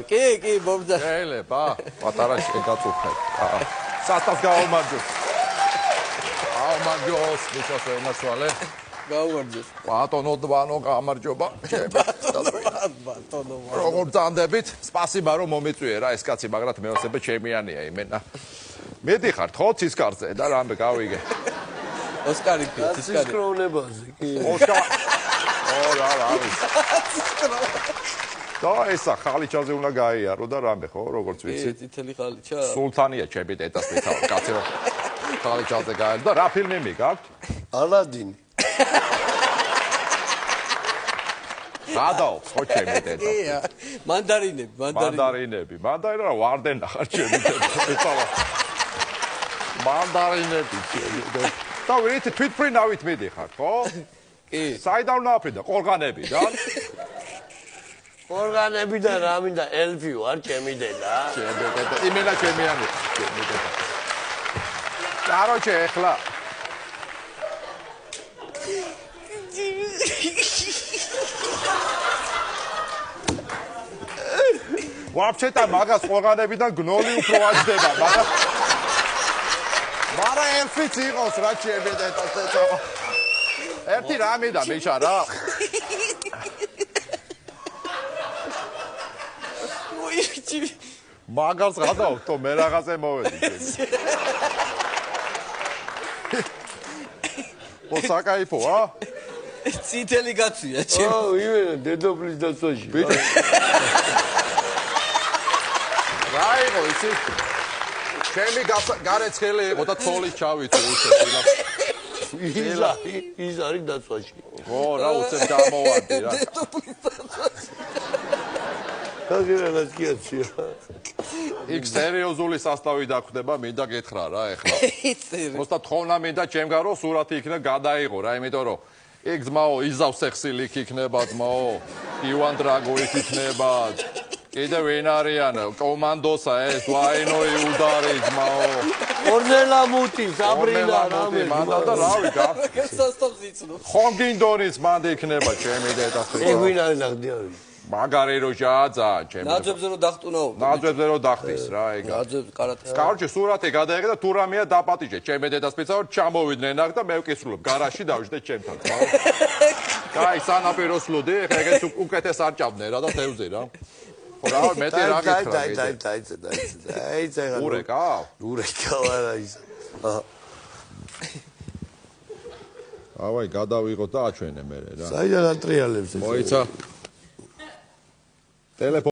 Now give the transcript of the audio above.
კი, მომდა. შეიძლება, პატარა შეგაწუხებ. სასტავს გაუმარჯოს. გაუმარჯოს, მისას ენაცვალე. გაუმარჯოს. ბატონო დვანო გამარჯობა. ბატონო. როგორ ძანდებით? სპასიბა რომ მომიწვიე რა ეს კაცი, მაგრამ მეოსებე ჩემიანია იმენა. მედიხართ ხო ცისკარზე და რამე გავიგე. ოსკარი კი, ცისკარი. ცისკროვნებაზე კი. ოსკარ. რა არის? და ესა ხალიჩაზე უნდა გაიარო და რამე ხო, როგორც ვიცი. წითელი ხალიჩა? სულთანია ჩემი ტეტას მეთავ, კაცი რომ ხალიჩაზე გაიარო და რა ფილმები გაქვთ? ალადინი. გადაობს ხო ჩემი ტეტა? მანდარინები. მანდარინი რა ვარდენ ახარ ჩემი ტეტა. მანდარინები. და ვიცი თვითფრინავით მიდიხართ, ხო? კი. საიდან ნაფრიდა ყორღანებიდან? ორგანებიდან რა მინდა ელფი ვარ ჩემი დედა. ჩემი ტეტა. იმენა ჩემიანი, ჩემი ტეტა. კაროჩე ეხლა ვაფშეტა მაგას ყორღანებიდან გნოლი უფრო აჯდება, მაგრამ ელფიც იყოს რა ჩემი ტეტა. ერთი რამე და მიშა რა. მაგას გადავთ თო მე რაღაცე მოვედი. ო საკაიფოა? წითელი გაცვია ჩემი. იმენა დედოფლის დაცვაში. რა იყო იცი? ჩემი გარეცხელი იყო და თოლის ჩავიწე უსწრაფად. ის არის დაცვაში. ო რა უცებ გამოვარდი რა. დედოფლის დაცვაში. გაგერანაც კიაცია. იქ სერიოზული სასტავი დახვდება, მინდა გეთხრა რა ეხლა. მოსთა თხოვნა მინდა ჩემგარო სურათი იქნა გადაიღო რა, იმიტომ რომ იქ ძმაო იზავსეხსილი იქნება ძმაო. ივან დრაგოიც იქნება. კიდე ვინ არიან? კომანდოსა ეს ვაინო იუდარი ძმაო. ორნელა მუტი, საბრინა რამე. მანდა და რავი გა. სასტავს იცნო. ხონგინდონის მანდ იქნება ჩემი დედა. ეგ ვინ არის ნახდიარი? მაგარი როჟააძა ჩემი. ნაძვებზე რო დახტუნაო. ნაძვებზე რო დახტის რა ეგა. ნაძვებზე კარატე. კაროჩე სურათი გადაიღე და თუ რამეა დაპატიჟე ჩემი დედას პიცაო ჩამოვიდნენ აქ და მე ვკისრულობ გარაში დავждე ჩემთან. კაი სანაპიროს ლუდი, ეხლა ეგეც უკეთეს არ ჭამდნენ რა და თევზი რა. ხო რა მეტი რა გეთქვა. დაიცა. ურეკა? ურეკა არა ის. ავაი გადავიღოთ და აჩვენე მე რა. საიდან ატრიალებს ეს? მოიცა. ტელეფონი